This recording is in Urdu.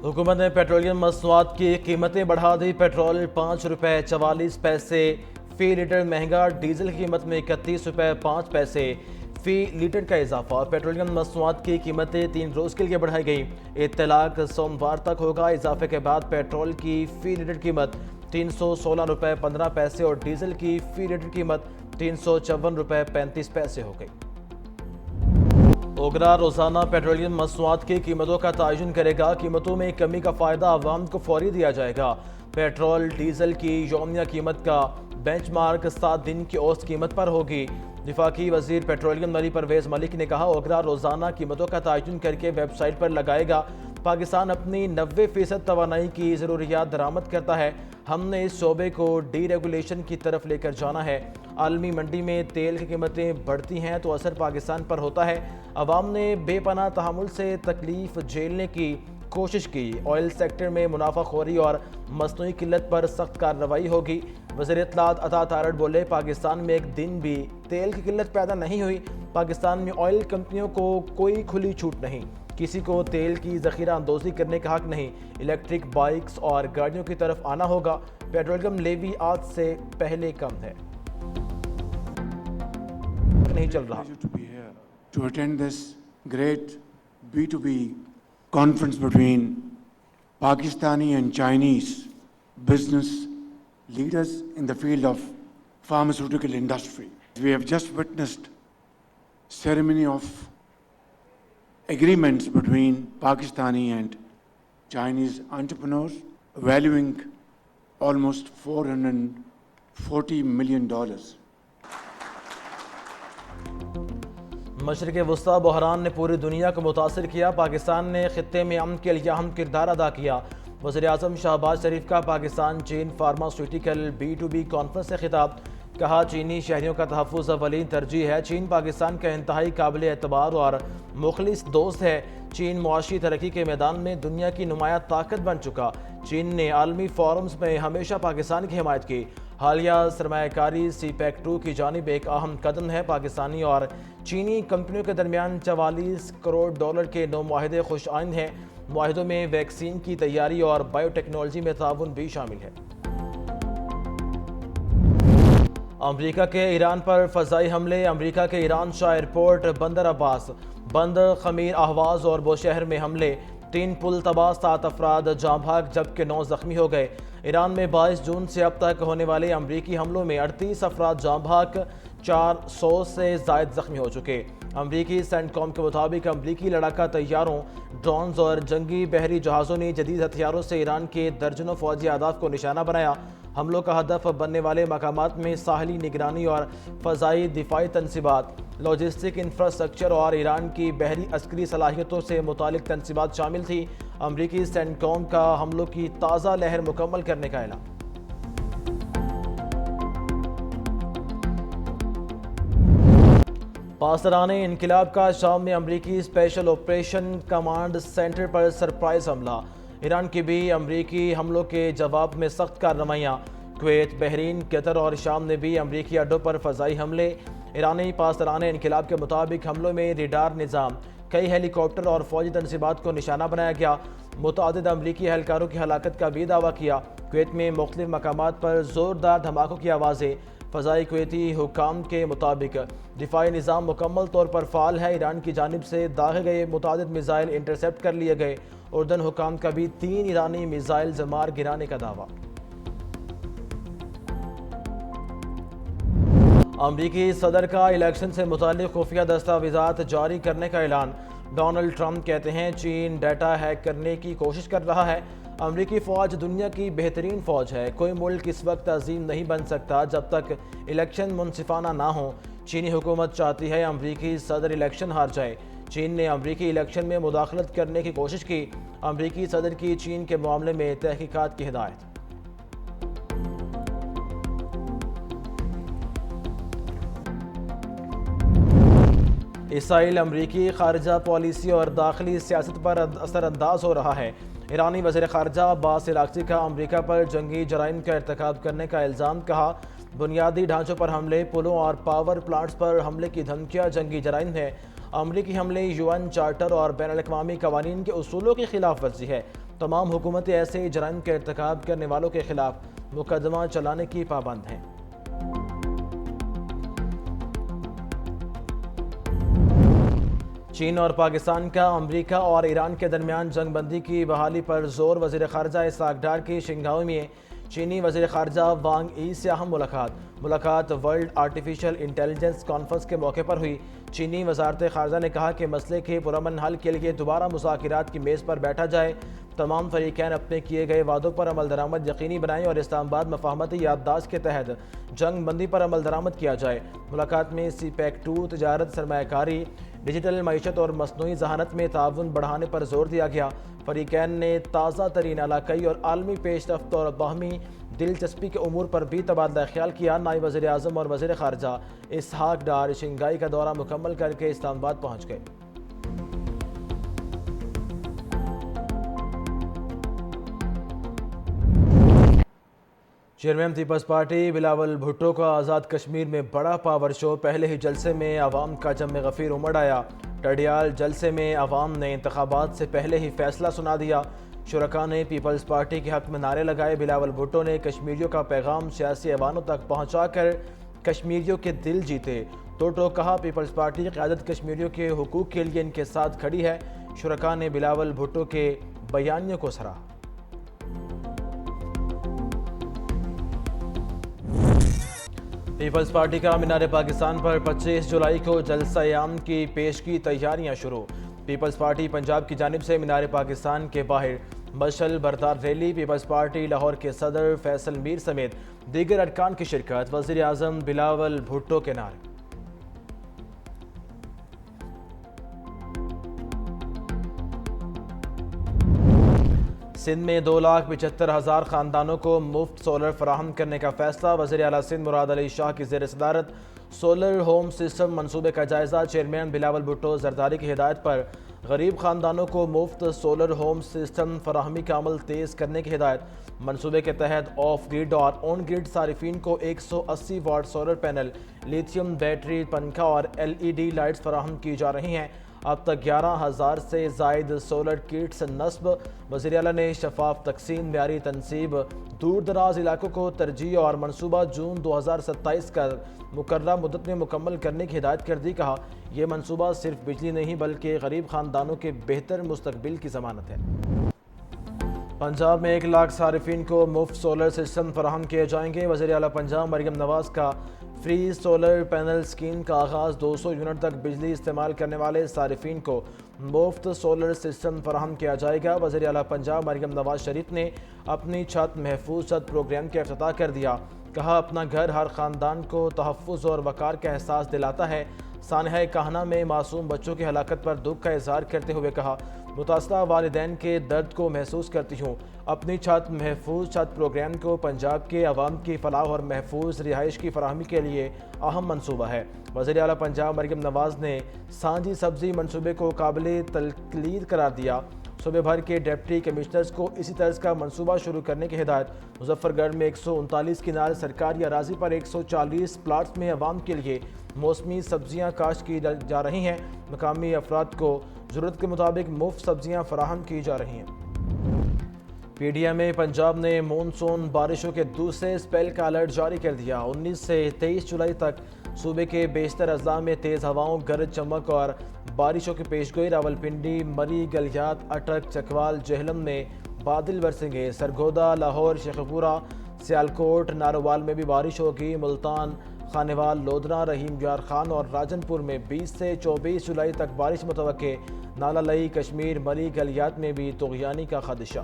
حکومت نے پیٹرولیم مصنوعات کی قیمتیں بڑھا دی۔ پیٹرول 5 روپے 44 پیسے فی لیٹر مہنگا، ڈیزل کی قیمت میں 31 روپے 5 پیسے فی لیٹر کا اضافہ، اور پیٹرولیم مصنوعات کی قیمتیں 3 روز کے لیے بڑھائی گئی۔ اطلاق سوموار تک ہوگا۔ اضافے کے بعد پیٹرول کی فی لیٹر قیمت 316 روپے 15 پیسے اور ڈیزل کی فی لیٹر قیمت 354 روپے 35 پیسے ہو گئی۔ اوگرا روزانہ پیٹرولیم مصنوعات کی قیمتوں کا تعین کرے گا۔ قیمتوں میں کمی کا فائدہ عوام کو فوری دیا جائے گا۔ پیٹرول ڈیزل کی یومیہ قیمت کا بینچ مارک 7 دن کی اوسط قیمت پر ہوگی۔ وفاقی وزیر پیٹرولیم علی پرویز ملک نے کہا، اوگرا روزانہ قیمتوں کا تعین کر کے ویب سائٹ پر لگائے گا۔ پاکستان اپنی 90% توانائی کی ضروریات درآمد کرتا ہے۔ ہم نے اس شعبے کو ڈی ریگولیشن کی طرف لے کر جانا ہے۔ عالمی منڈی میں تیل کی قیمتیں بڑھتی ہیں تو اثر پاکستان پر ہوتا ہے۔ عوام نے بے پناہ تحمل سے تکلیف جھیلنے کی کوشش کی۔ آئل سیکٹر میں منافع خوری اور مصنوعی قلت پر سخت کارروائی ہوگی۔ وزیر اطلاعات عطا تارڑ بولے، پاکستان میں ایک دن بھی تیل کی قلت پیدا نہیں ہوئی۔ پاکستان میں آئل کمپنیوں کو کوئی کھلی چھوٹ نہیں، کسی کو تیل کی ذخیرہ اندوزی کرنے کا حق نہیں۔ الیکٹرک بائکس اور گاڑیوں کی طرف آنا ہوگا۔ پیٹرولیم لیوی آج سے پہلے کم ہے، نہیں چل رہا۔ To attend this great B2B conference between Pakistani and Chinese business leaders in the field of pharmaceutical industry. We have just witnessed ceremony of agreements between Pakistani and Chinese entrepreneurs valuing almost $440 million. مشرق وسطی بحران نے پوری دنیا کو متاثر کیا۔ پاکستان نے خطے میں امن کے لیے اہم کردار ادا کیا۔ وزیر اعظم شہباز شریف کا پاکستان چین فارماسیوٹیکل B2B کانفرنس سے خطاب، کہا چینی شہریوں کا تحفظ اولین ترجیح ہے۔ چین پاکستان کا انتہائی قابل اعتبار اور مخلص دوست ہے۔ چین معاشی ترقی کے میدان میں دنیا کی نمایاں طاقت بن چکا۔ چین نے عالمی فورمز میں ہمیشہ پاکستان کی حمایت کی۔ حالیہ سرمایہ کاری سی پیک 2 کی جانب ایک اہم قدم ہے۔ پاکستانی اور چینی کمپنیوں کے درمیان $44 کروڑ کے 9 معاہدے خوش آئند ہیں۔ معاہدوں میں ویکسین کی تیاری اور بائیو ٹیکنالوجی میں تعاون بھی شامل ہے۔ امریکہ کے ایران پر فضائی حملے۔ امریکہ کے ایران شاہ ایئرپورٹ، بندر عباس، بند خمیر اہواز اور بوشہر میں حملے، 3 پل تباہ، 7 افراد جاں بھاگ جبکہ 9 زخمی ہو گئے۔ ایران میں 22 جون سے اب تک ہونے والے امریکی حملوں میں 38 افراد جاں بھاگ، 400 سے زائد زخمی ہو چکے۔ امریکی سینٹ کام کے مطابق امریکی لڑاکا طیاروں، ڈرونز اور جنگی بحری جہازوں نے جدید ہتھیاروں سے ایران کے درجنوں فوجی اہداف کو نشانہ بنایا۔ حملوں کا ہدف بننے والے مقامات میں ساحلی نگرانی اور فضائی دفاعی تنصیبات، لاجسٹک انفراسٹرکچر اور ایران کی بحری عسکری صلاحیتوں سے متعلق تنصیبات شامل تھی۔ امریکی سینٹ کام کا حملوں کی تازہ لہر مکمل کرنے کا اعلان۔ پاسداران انقلاب کا شام میں امریکی اسپیشل آپریشن کمانڈ سینٹر پر سرپرائز حملہ۔ ایران کی بھی امریکی حملوں کے جواب میں سخت کارروائیاں۔ کویت، بحرین، قطر اور شام نے بھی امریکی اڈوں پر فضائی حملے۔ ایرانی پاسداران انقلاب کے مطابق حملوں میں ریڈار نظام، کئی ہیلی کاپٹر اور فوجی تنصیبات کو نشانہ بنایا گیا۔ متعدد امریکی اہلکاروں کی ہلاکت کا بھی دعویٰ کیا۔ کویت میں مختلف مقامات پر زوردار دھماکوں کی آوازیں۔ فضائی کویتی حکام کے مطابق دفاعی نظام مکمل طور پر فعال ہے۔ ایران کی جانب سے داغے گئے متعدد میزائل انٹرسیپٹ کر لیے گئے۔ اردن حکام کا بھی 3 ایرانی میزائل مار گرانے کا دعویٰ۔ امریکی صدر کا الیکشن سے متعلق خفیہ دستاویزات جاری کرنے کا اعلان۔ ڈونلڈ ٹرمپ کہتے ہیں چین ڈیٹا ہیک کرنے کی کوشش کر رہا ہے۔ امریکی فوج دنیا کی بہترین فوج ہے۔ کوئی ملک اس وقت عظیم نہیں بن سکتا جب تک الیکشن منصفانہ نہ ہوں۔ چینی حکومت چاہتی ہے امریکی صدر الیکشن ہار جائے۔ چین نے امریکی الیکشن میں مداخلت کرنے کی کوشش کی۔ امریکی صدر کی چین کے معاملے میں تحقیقات کی ہدایت۔ اسرائیل امریکی خارجہ پالیسی اور داخلی سیاست پر اثر انداز ہو رہا ہے۔ ایرانی وزیر خارجہ عباس عراقچی کا امریکہ پر جنگی جرائم کا ارتکاب کرنے کا الزام، کہا بنیادی ڈھانچوں پر حملے، پلوں اور پاور پلانٹس پر حملے کی دھمکیاں جنگی جرائم ہے۔ امریکی حملے UN چارٹر اور بین الاقوامی قوانین کے اصولوں کی خلاف ورزی ہے۔ تمام حکومتیں ایسے جرائم کا ارتکاب کرنے والوں کے خلاف مقدمہ چلانے کی پابند ہیں۔ چین اور پاکستان کا امریکہ اور ایران کے درمیان جنگ بندی کی بحالی پر زور۔ وزیر خارجہ اسحاق ڈار کی شنگھاؤ میں چینی وزیر خارجہ وانگ ای سے اہم ملاقات ورلڈ آرٹیفیشل انٹیلیجنس کانفرنس کے موقع پر ہوئی۔ چینی وزارت خارجہ نے کہا کہ مسئلے کے پرامن حل کے لیے دوبارہ مذاکرات کی میز پر بیٹھا جائے، تمام فریقین اپنے کیے گئے وعدوں پر عمل درآمد یقینی بنائیں اور اسلام آباد مفاہمتی یادداشت کے تحت جنگ بندی پر عمل درآمد کیا جائے۔ ملاقات میں سی پیک 2 تجارت، سرمایہ کاری، ڈیجیٹل معیشت اور مصنوعی ذہانت میں تعاون بڑھانے پر زور دیا گیا۔ فریقین نے تازہ ترین علاقائی اور عالمی پیش رفت اور باہمی دلچسپی کے امور پر بھی تبادلہ خیال کیا۔ نائب وزیر اعظم اور وزیر خارجہ اسحاق ڈار شنگھائی کا دورہ مکمل کر کے اسلام آباد پہنچ گئے۔ Chairman Peoples Party Bilawal Bhutto کا آزاد کشمیر میں بڑا پاور شو۔ پہلے ہی جلسے میں عوام کا جم غفیر امڑ آیا۔ ٹڈیال جلسے میں عوام نے انتخابات سے پہلے ہی فیصلہ سنا دیا۔ شرکاء نے پیپلز پارٹی کے حق میں نعرے لگائے۔ بلاول بھٹو نے کشمیریوں کا پیغام سیاسی ایوانوں تک پہنچا کر کشمیریوں کے دل جیتے۔ ٹوٹو کہا پیپلز پارٹی کی قیادت کشمیریوں کے حقوق کے لیے ان کے ساتھ کھڑی ہے۔ شرکاء نے بلاول بھٹو کے بیانیوں کو سراہا۔ پیپلز پارٹی کا مینار پاکستان پر 25 جولائی کو جلسہ عام کی پیشگی تیاریاں شروع۔ پیپلز پارٹی پنجاب کی جانب سے مینار پاکستان کے باہر مشعل بردار ریلی۔ پیپلز پارٹی لاہور کے صدر فیصل میر سمیت دیگر ارکان کی شرکت۔ وزیر اعظم بلاول بھٹو کے نعرے۔ سندھ میں 2,75,000 خاندانوں کو مفت سولر فراہم کرنے کا فیصلہ۔ وزیر اعلیٰ سندھ مراد علی شاہ کی زیر صدارت سولر ہوم سسٹم منصوبے کا جائزہ۔ چیئرمین بلاول بھٹو زرداری کی ہدایت پر غریب خاندانوں کو مفت سولر ہوم سسٹم فراہمی کا عمل تیز کرنے کی ہدایت۔ منصوبے کے تحت آف گریڈ اور آن گریڈ صارفین کو 180 what solar panel, lithium battery, پنکھا اور LED لائٹس فراہم کی جا رہی ہیں۔ اب تک 11,000 سے زائد سولر کٹس نصب۔ وزیر اعلیٰ نے شفاف تقسیم، معیاری تنصیب، دور دراز علاقوں کو ترجیح اور منصوبہ جون 2027 کا مقررہ مدت میں مکمل کرنے کی ہدایت کر دی۔ کہا یہ منصوبہ صرف بجلی نہیں بلکہ غریب خاندانوں کے بہتر مستقبل کی ضمانت ہے۔ پنجاب میں 1 لاکھ صارفین کو مفت سولر سسٹم فراہم کیے جائیں گے۔ وزیر اعلیٰ پنجاب مریم نواز کا فری سولر پینل اسکیم کا آغاز۔ 200 یونٹ تک بجلی استعمال کرنے والے صارفین کو مفت سولر سسٹم فراہم کیا جائے گا۔ وزیر اعلیٰ پنجاب مریم نواز شریف نے اپنی چھت محفوظ چھت پروگرام کا افتتاح کر دیا۔ کہا اپنا گھر ہر خاندان کو تحفظ اور وقار کا احساس دلاتا ہے۔ سانحہ کاہنہ میں معصوم بچوں کی ہلاکت پر دکھ کا اظہار کرتے ہوئے کہا متاثرہ والدین کے درد کو محسوس کرتی ہوں۔ اپنی چھت محفوظ چھت پروگرام کو پنجاب کے عوام کی فلاح اور محفوظ رہائش کی فراہمی کے لیے اہم منصوبہ ہے۔ وزیر اعلیٰ پنجاب مریم نواز نے سانجی سبزی منصوبے کو قابل تقلید قرار دیا۔ صوبے بھر کے ڈپٹی کمشنرز کو اسی طرز کا منصوبہ شروع کرنے کی ہدایت۔ مظفر گڑھ میں 139 کنال سرکاری اراضی پر 140 پلاٹس میں عوام کے لیے موسمی سبزیاں کاشت کی جا رہی ہیں۔ مقامی افراد کو ضرورت کے مطابق مفت سبزیاں فراہم کی جا رہی ہیں۔ PDM میں پنجاب نے مونسون بارشوں کے دوسرے اسپیل کا الرٹ جاری کر دیا۔ 19 سے 23 جولائی تک صوبے کے بیشتر اضلاع میں تیز ہواؤں، گرج چمک اور بارشوں کی پیشگوئی۔ راولپنڈی، مری، گلیات، اٹک، چکوال، جہلم میں بادل برسیں گے۔ سرگودا، لاہور، شیخوپورہ، سیالکوٹ، ناروال میں بھی بارش ہوگی۔ ملتان، خانیوال، لودھنا، رحیم یار خان اور راجن پور میں 20 سے 24 جولائی تک بارش متوقع۔ نالہ لئی، کشمیر، مری، گلیات میں بھی طغیانی کا خدشہ۔